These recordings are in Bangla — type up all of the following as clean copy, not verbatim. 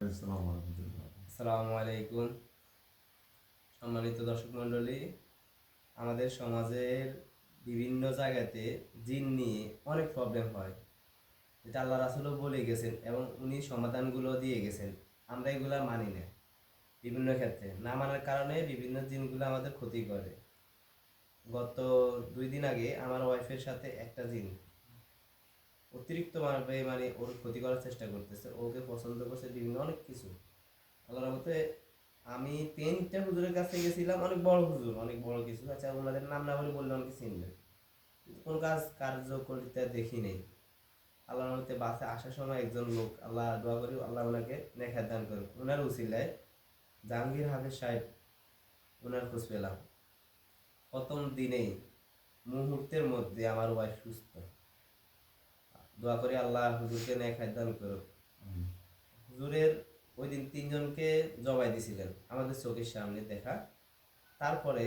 আসসালামু আলাইকুম। সম্মানিত দর্শক মণ্ডলী, আমাদের সমাজের বিভিন্ন জায়গাতে জিন নিয়ে অনেক প্রবলেম হয়, যেটা আল্লাহ রাসূলও বলে গেছেন এবং উনি সমাধানগুলো দিয়ে গেছেন। আমরা এগুলা মানি না, বিভিন্ন ক্ষেত্রে না মানার কারণে বিভিন্ন জিনগুলো আমাদের ক্ষতি করে। গত 2 দিন আগে আমার ওয়াইফের সাথে একটা জিন অতিরিক্ত ভাবে ওর ক্ষতি করার চেষ্টা করতেছে। ওকে পছন্দ করছে বিভিন্ন অনেক কিছু। আল্লাহর রহমতে আমি 3টা হুজুরের কাছে গেছিলাম, অনেক বড় হুজুর, অনেক বড় কিছু। আচ্ছা, ওনাদের নাম না বলে বললে অনেকে চিনবেন, কিন্তু কোনো কার্যকরিতা দেখি নেই। আল্লাহর রহমতে বাসে আসার সময় একজন লোক, আল্লাহ দোয়া করি আল্লাহ ওনাকে নেখাত দান করুক, ওনার উসিলায় জাহাঙ্গীর হাফেজ সাহেব, ওনার খোঁজ পেলাম। প্রথম দিনেই মুহূর্তের মধ্যে আমার ওয়াইফ সুস্থ। দোয়া করি আল্লাহ হুজুরকে নেখাত দান করুক। হুজুরের ওই দিন 3জনকে জবাই দিছিলেন আমাদের চোখের সামনে দেখা। তারপরে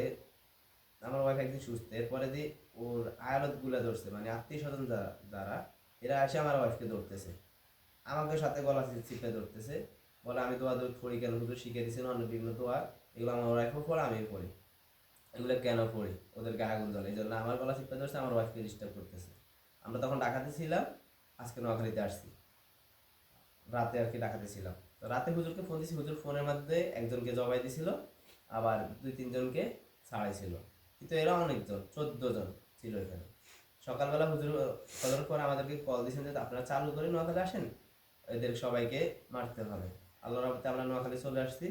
আমার ওয়াইফ একদিন সুস্থ, এরপরে দিয়ে ওর আয়ালত গুলা ধরছে, মানে আত্মীয় স্বজন যারা এরা এসে আমার ওয়াইফকে ধরতেছে, আমাকে সাথে গলা চিপে ধরতেছে, বলে আমি দোয়া দোয়া পড়ি কেন, হুজুর শিখে দিয়েছেন অন্য বিভিন্ন দোয়া, এগুলো আমার ওয়াইফও পড়ে আমিও পড়ি, এগুলো কেন পড়ি, ওদের গায়ে আগুন জ্বলে, এই জন্য আমার গলা চিপে ধরছে, আমার ওয়াইফকে ডিস্টার্ব করতেছে। আমরা তখন ঢাকাতে ছিলাম, আজকে নোয়াখালীতে আসছি, রাতে আর কি ঢাকাতে ছিলাম। তো রাতে হুজুরকে ফোন দিছি, হুজুর ফোনের মধ্যে একজনকে জবাই দিছিল, আবার 2-3জনকে ছাড়াইছিল, কিন্তু এরা অনেকজন, 14 জন ছিল এখানে। সকালবেলা হুজুর ফজরের পর আমাদেরকে কল দিয়েছেন যে আপনারা চালু করে নোয়াখালী আসেন, এদের সবাইকে মারতে হবে। আল্লাহর রহমতে আমরা নোয়াখালী চলে আসছি।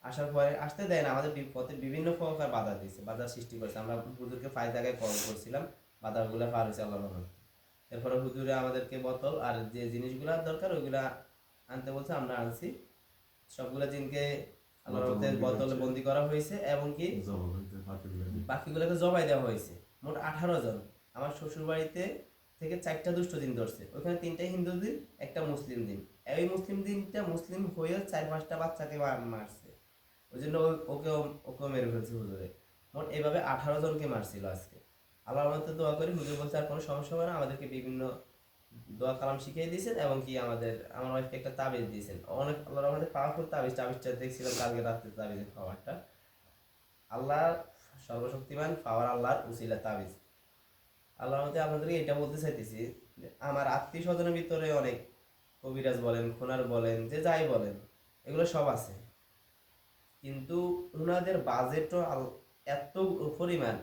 আসার পরে আসতে দেয় না, আমাদের পথে বিভিন্ন প্রকার বাধা দিয়েছে, বাধার সৃষ্টি করেছে। আমরা হুজুরকে 5 জায়গায় কল করছিলাম, বাধাগুলো পার হয়েছে আল্লাহর রহমতে। এরপরে হুজুরে আমাদেরকে বোতল আর যে জিনিসগুলো দরকার ওইগুলা আনতে বলছে, আমরা আনছি। সবগুলা জিনকে আল্লাহর রহমতে বোতলে বন্দি করা হয়েছে এবং কি বাকিগুলোকে জবাই দেওয়া হয়েছে। মোট 18 জন। আমার শ্বশুর বাড়িতে থেকে 4টা দুষ্ট দিন ধরছে, ওইখানে 3টা হিন্দু দিন, একটা মুসলিম দিন। এই মুসলিম দিনটা মুসলিম হয়ে 4-5টা বাচ্চাকে মারছে, ওই জন্য ওকেও ওকেও মেরে ফেলছে হুজুরে। মোট এইভাবে 18 জনকে মারছিল আজকে। আল্লাহর রহমতে দোয়া করি, হুজুর বলছে আর কোনো সমস্যা হবে না, আমাদেরকে বিভিন্ন দোয়া কালাম শিখিয়ে দিয়েছেন এবং কি আমার ওয়াইফকে একটা তাবিজ দিয়েছেন, অনেক আল্লাহর রহমতে পাওয়ারফুল তাবিজ। তাবিজটা দেখছিলাম কালকে রাত্রে, তাবিজের পাওয়ারটা, আল্লাহ সর্বশক্তিমান, পাওয়ার আল্লাহর উসিলা তাবিজ। আল্লাহর রহমতে আপনাদেরকে এটা বলতে চাইতেছি যে আমার আত্মীয় স্বজনের ভিতরে অনেক কবিরাজ বলেন, খোনার বলেন, যে যাই বলেন, এগুলো সব আছে, কিন্তু ওনাদের বাজেটও এত পরিমাণ,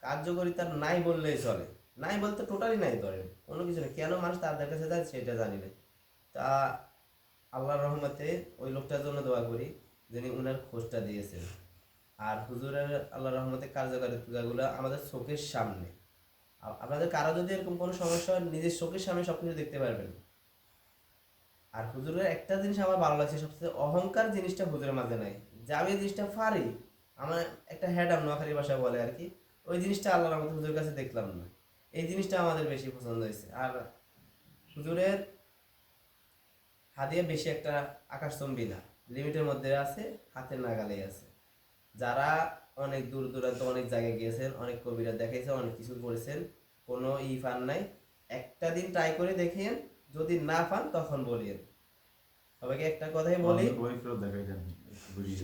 কার্যকারিতা নাই বললেই চলে। নাই বলতে টোটালি নাই, ধরেন কোনো কিছু নেই, কেন মানুষ তাদের কাছে যায় সেটা জানি না। তা আল্লাহর রহমতে ওই লোকটার জন্য দোয়া করি যিনি উনার খোঁজটা দিয়েছেন। আর হুজুরের আল্লাহর রহমতে কার্যকারিতাগুলো আমাদের চোখের সামনে। আপনাদের কারো যদি এরকম কোনো সমস্যা হয়, নিজের চোখের সামনে সবকিছু দেখতে পারবেন। আর হুজুরের একটা জিনিস আমার ভালো লাগছে, সবচেয়ে অহংকার জিনিসটা হুজুরের মাঝে নাই, যে আমি এই জিনিসটা পারি, আমার একটা হ্যাডাম নোয়াখালী ভাষা বলে আর কি, ওই জিনিসটা আল্লাহর রহমতে হুজুরের কাছে দেখলাম না। এই জিনিসটা আমাদের বেশি পছন্দ হয়েছে। আর হুজুরের হাদিয়া বেশি একটা আকাশচম্বী না, লিমিটের মধ্যে আছে, হাতের নাগালেই আছে। যারা অনেক দূর দূরান্ত অনেক জায়গায় গিয়েছেন, অনেক কবিরা দেখাইছে, অনেক কিছু করেছেন, কোনো পান নাই, একটা দিন ট্রাই করে দেখিয়েন, যদি না পান তখন বলিয়েন। সবাইকে একটা কথাই বলি,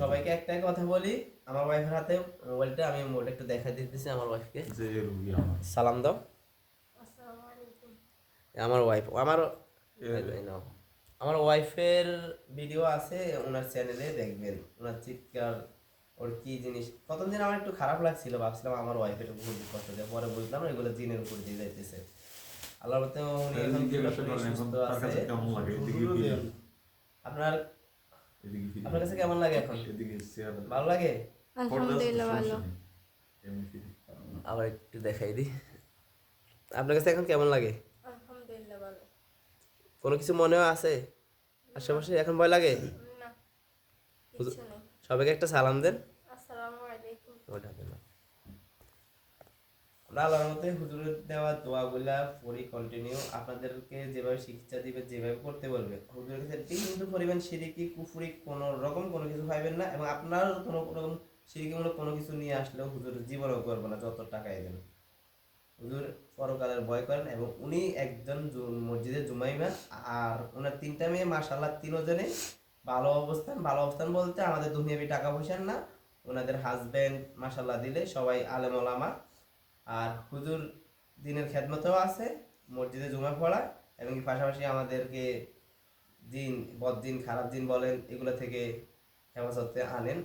সবাইকে একটাই কথা বলি, আমার ওয়াইফের হাতে মোবাইলটা, আমি মোবাইলটা একটু দেখা দিতেছি আমার ওয়াইফকে, সালাম দাও। আমার ওয়াইফ, আমার ওয়াইফের ভিডিও আছে ওনার চ্যানেলে, দেখবেন ওনার চিৎকার, ওর কি জিনিস। প্রথম দিন আমার একটু খারাপ লাগছিল, ভাবছিলাম আমার ওয়াইফের উপর কষ্ট দেয়, পরে বুঝলাম এগুলো জিনের উপর দিয়ে যাইতেছে। আল্লাহর মতে উনি এখন পুরোপুরি সুস্থ আছে। আপনার আপনার কাছে কেমন লাগে এখন? ভালো লাগে? আলহামদুলিল্লাহ ভালো। আবার একটু দেখাই দিই, আপনার কাছে এখন কেমন লাগে? আলহামদুলিল্লাহ ভালো। কোনো কিছু মনেও আছে আশেপাশে, এখন ভয় লাগে? না, কিছু নেই। সবাইকে একটা সালাম দেন। আসসালামু আলাইকুম। ওটা দেন। আমরা আল্লাহর মতে হুজুরের দেওয়া দোয়াগুলা পড়ি কন্টিনিউ, আপনাদেরকে যেভাবে শিক্ষা দিবে, যেভাবে করতে বলবে, হুজুরের কাছে কিন্তু পরিমাণ শিরিকি কুফরি কোনো রকম কোনো কিছু পাইবেন না, এবং আপনার কোনো রকম শিরিকিমূলক কোনো কিছু নিয়ে আসলেও হুজুর জীবনেও করবে না, যত টাকাই দেন। হুজুর পরকালের ভয় করেন এবং উনি একজন মসজিদের জুমাইমা। আর ওনার 3টা মেয়ে, মাশাআল্লাহ 3জনে ভালো অবস্থান বলতে আমাদের দুনিয়াবি টাকা পয়সার না, ওনাদের হাজবেন্ড মাশাল্লাহ দিলে সবাই আলেম ওলামা। আর হুজুর দিনের খেদমতেও আছে, মসজিদে জুমা পড়ায়, এবং কি পাশাপাশি আমাদেরকে জিন, বদ জিন, খারাপ জিন বলেন, এগুলো থেকে হেফাজতে আনেন।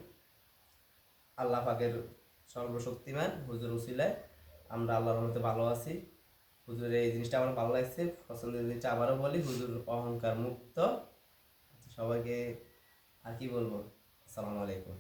আল্লাহ পাকের সর্বশক্তিমান হুজুর উসিলায় আমরা আল্লাহর রহমতে ভালো আছি। হুজুরের এই জিনিসটা আমার ভালো লাগছে, পছন্দের জিনিসটা আবারও বলি, হুজুর অহংকার মুক্ত। সবাইকে আর কি বলবো, আসসালামু আলাইকুম।